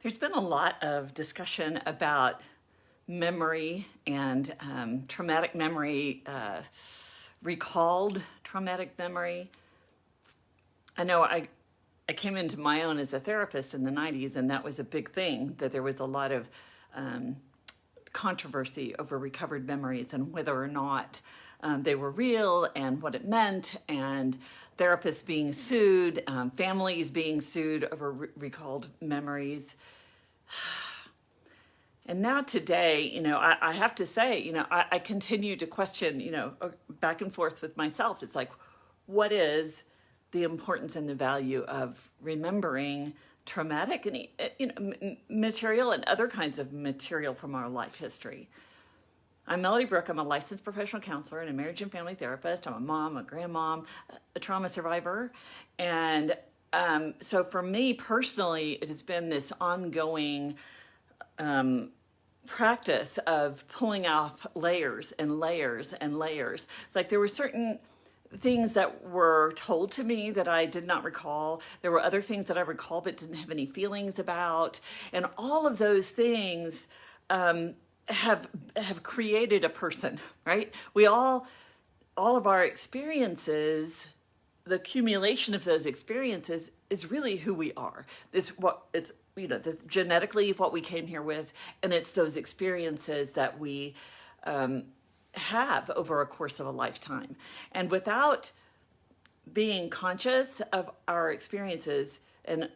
There's been a lot of discussion about memory and traumatic memory, recalled traumatic memory. I know I came into my own as a therapist in the 90s, and that was a big thing, that there was a lot of controversy over recovered memories and whether or not they were real and what it meant, and therapists being sued, families being sued over recalled memories. And now today, I have to say, I continue to question, back and forth with myself. It's like, what is the importance and the value of remembering traumatic and material and other kinds of material from our life history? I'm Melody Brooke. I'm a licensed professional counselor and a marriage and family therapist. I'm a mom, a grandmom, a trauma survivor. And so for me personally, it has been this ongoing practice of pulling off layers and layers and layers. It's like there were certain things that were told to me that I did not recall. There were other things that I recall but didn't have any feelings about. And all of those things have created a person, right? All of our experiences, the accumulation of those experiences is really who we are. Genetically what we came here with, and it's those experiences that we have over a course of a lifetime. And without being conscious of our experiences and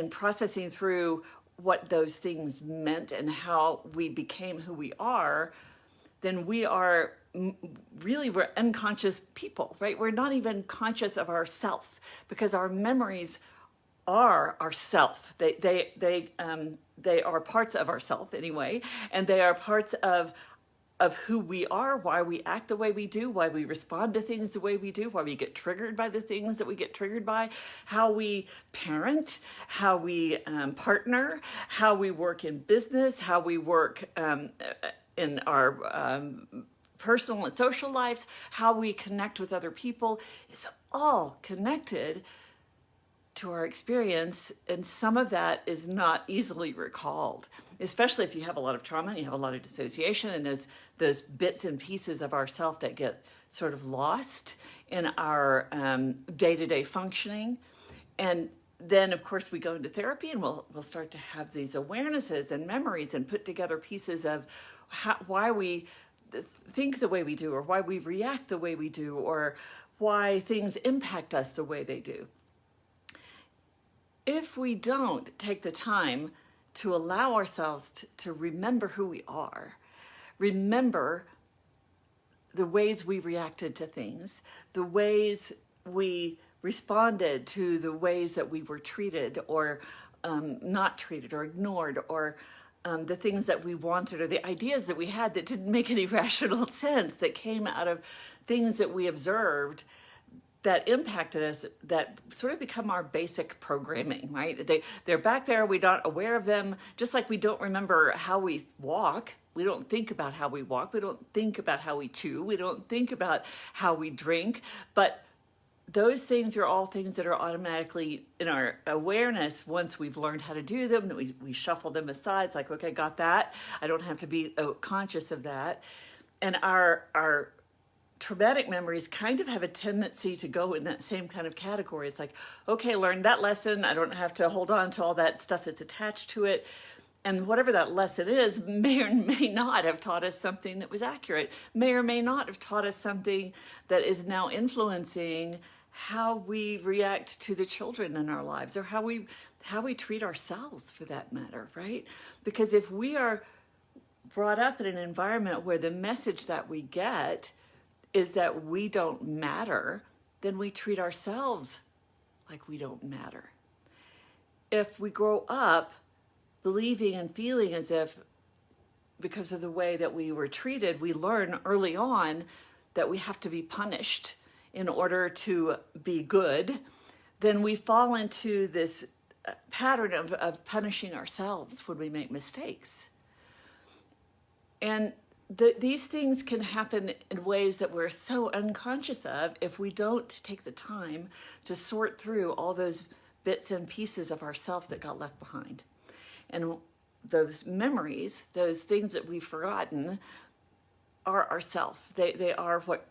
processing through what those things meant and how we became who we are, then we're unconscious people, right? We're not even conscious of ourself because our memories are ourself. They are parts of ourself anyway, and they are parts of who we are, why we act the way we do, why we respond to things the way we do, why we get triggered by the things that we get triggered by, how we parent, how we partner, how we work in business, how we work in our personal and social lives, how we connect with other people. It's all connected to our experience, and some of that is not easily recalled, especially if you have a lot of trauma and you have a lot of dissociation and those bits and pieces of ourself that get sort of lost in our day-to-day functioning. And then, of course, we go into therapy and we'll start to have these awarenesses and memories and put together pieces of why we think the way we do, or why we react the way we do, or why things impact us the way they do. If we don't take the time to allow ourselves to remember who we are, remember the ways we reacted to things, the ways we responded to the ways that we were treated or not treated or ignored, or the things that we wanted, or the ideas that we had that didn't make any rational sense, that came out of things that we observed that impacted us, that sort of become our basic programming, right? They're back there, we're not aware of them, just like we don't remember how we walk. We don't think about how we walk. We don't think about how we chew. We don't think about how we drink. But those things are all things that are automatically in our awareness once we've learned how to do them. We shuffle them aside. It's like, okay, got that. I don't have to be conscious of that. And our traumatic memories kind of have a tendency to go in that same kind of category. It's like, okay, learned that lesson. I don't have to hold on to all that stuff that's attached to it. And whatever that lesson is may or may not have taught us something that was accurate, may or may not have taught us something that is now influencing how we react to the children in our lives, or how we treat ourselves, for that matter, right? Because if we are brought up in an environment where the message that we get is that we don't matter, then we treat ourselves like we don't matter. If we grow up believing and feeling as if, because of the way that we were treated, we learn early on that we have to be punished in order to be good, then we fall into this pattern of punishing ourselves when we make mistakes. And these things can happen in ways that we're so unconscious of if we don't take the time to sort through all those bits and pieces of ourself that got left behind. And those memories, those things that we've forgotten, are ourself. They are what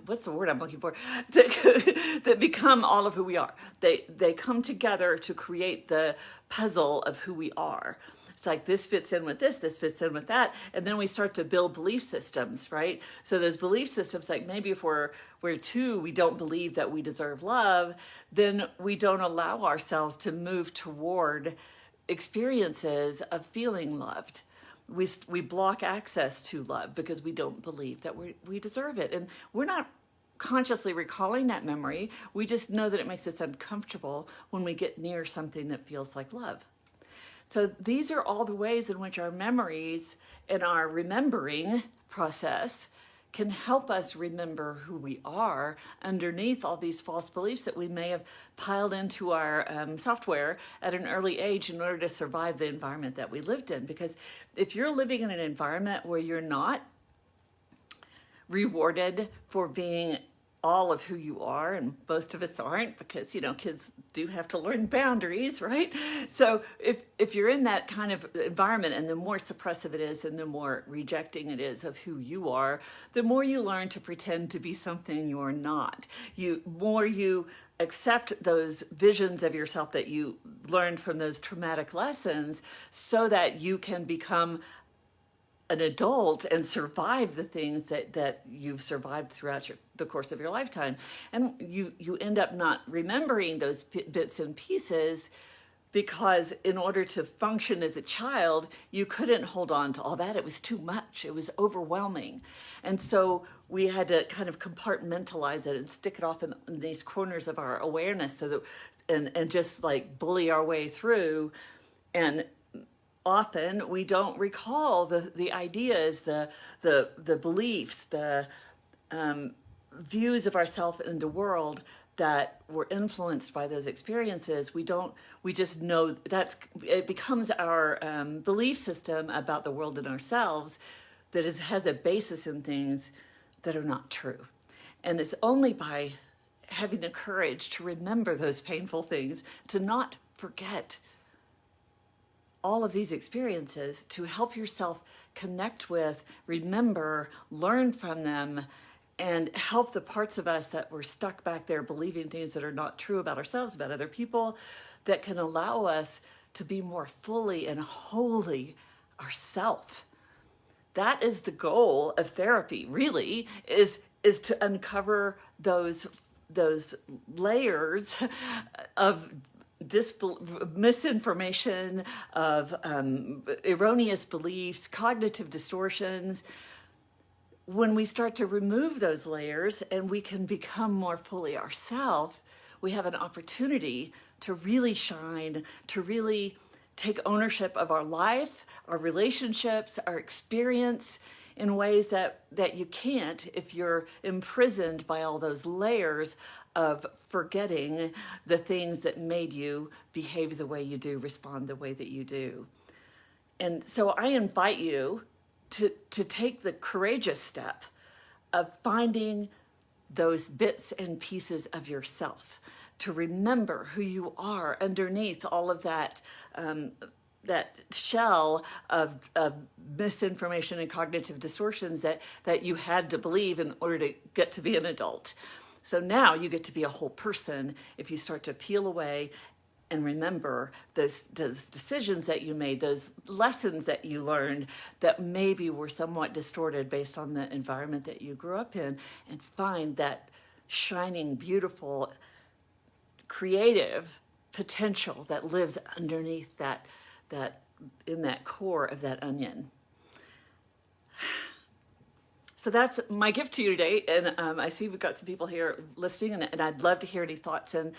what's the word I'm looking for? That become all of who we are. They come together to create the puzzle of who we are. It's like this fits in with this fits in with that, and then we start to build belief systems, right? So those belief systems, like maybe if we don't believe that we deserve love, then we don't allow ourselves to move toward experiences of feeling loved. We block access to love because we don't believe that we deserve it, and we're not consciously recalling that memory. We just know that it makes us uncomfortable when we get near something that feels like love. So these are all the ways in which our memories and our remembering process can help us remember who we are underneath all these false beliefs that we may have piled into our software at an early age in order to survive the environment that we lived in. Because if you're living in an environment where you're not rewarded for being all of who you are, and most of us aren't, because kids do have to learn boundaries, right? So if you're in that kind of environment, and the more suppressive it is and the more rejecting it is of who you are, the more you learn to pretend to be something you're not. More you accept those visions of yourself that you learned from those traumatic lessons, so that you can become an adult and survive the things that you've survived throughout the course of your lifetime. And you end up not remembering those bits and pieces, because in order to function as a child, you couldn't hold on to all that. It was too much. It was overwhelming. And so we had to kind of compartmentalize it and stick it off in these corners of our awareness, so that and just like bully our way through. And often we don't recall the ideas, the beliefs, the views of ourselves and the world that were influenced by those experiences. We just know it becomes our belief system about the world and ourselves that has a basis in things that are not true. And it's only by having the courage to remember those painful things, to not forget all of these experiences, to help yourself connect with, remember, learn from them, and help the parts of us that were stuck back there believing things that are not true about ourselves, about other people, that can allow us to be more fully and wholly ourself. That is the goal of therapy, really, is to uncover those layers of misinformation, of erroneous beliefs, cognitive distortions. When we start to remove those layers and we can become more fully ourselves, we have an opportunity to really shine, to really take ownership of our life, our relationships, our experience, in ways that you can't if you're imprisoned by all those layers of forgetting the things that made you behave the way you do, respond the way that you do. And so I invite you to take the courageous step of finding those bits and pieces of yourself, to remember who you are underneath all of that that shell of misinformation and cognitive distortions that you had to believe in order to get to be an adult. So now you get to be a whole person if you start to peel away and remember those decisions that you made, those lessons that you learned that maybe were somewhat distorted based on the environment that you grew up in, and find that shining, beautiful, creative potential that lives underneath that in that core of that onion. So that's my gift to you today. And I see we've got some people here listening, and I'd love to hear any thoughts and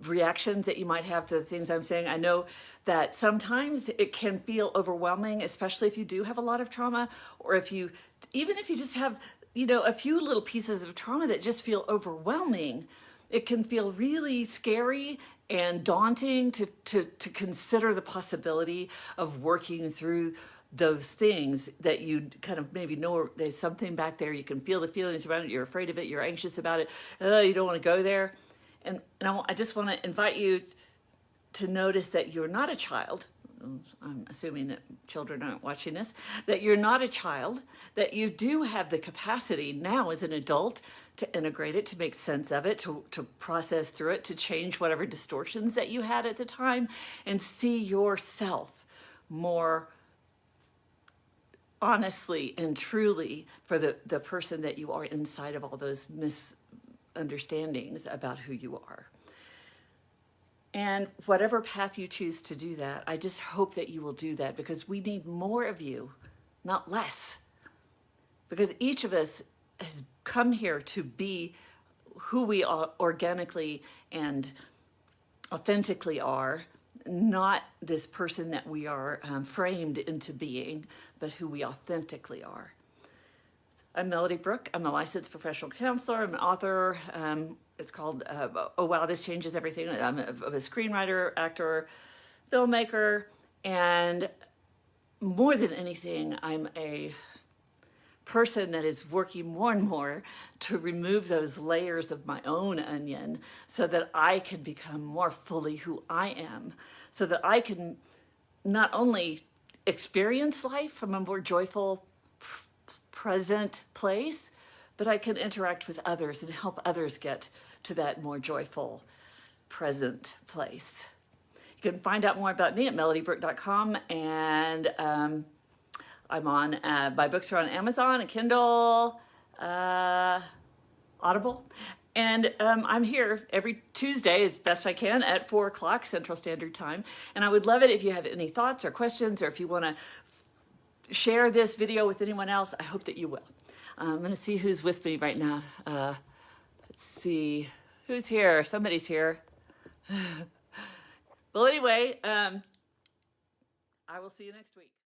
reactions that you might have to the things I'm saying. I know that sometimes it can feel overwhelming, especially if you do have a lot of trauma, or even if you just have, a few little pieces of trauma that just feel overwhelming. It can feel really scary and daunting to consider the possibility of working through those things that you kind of maybe know there's something back there. You can feel the feelings around it. You're afraid of it. You're anxious about it. You don't want to go there. And I just want to invite you to notice that you're not a child. I'm assuming that children aren't watching this, that you're not a child, that you do have the capacity now as an adult to integrate it, to make sense of it, to process through it, to change whatever distortions that you had at the time, and see yourself more honestly and truly for the person that you are inside of all those misunderstandings about who you are. And whatever path you choose to do that, I just hope that you will do that, because we need more of you, not less. Because each of us has come here to be who we are organically and authentically are, not this person that we are framed into being, but who we authentically are. I'm Melody Brooke. I'm a licensed professional counselor. I'm an author. It's called Oh Wow, This Changes Everything. I'm a screenwriter, actor, filmmaker, and more than anything, I'm a person that is working more and more to remove those layers of my own onion so that I can become more fully who I am, so that I can not only experience life from a more joyful, present place, but I can interact with others and help others get to that more joyful, present place. You can find out more about me at melodybrooke.com, and I'm on, my books are on Amazon and Kindle, Audible, and I'm here every Tuesday as best I can at 4 o'clock Central Standard Time, and I would love it if you have any thoughts or questions, or if you want to share this video with anyone else. I hope that you will. I'm going to see who's with me right now. Let's see who's here. Somebody's here. Well, anyway, I will see you next week.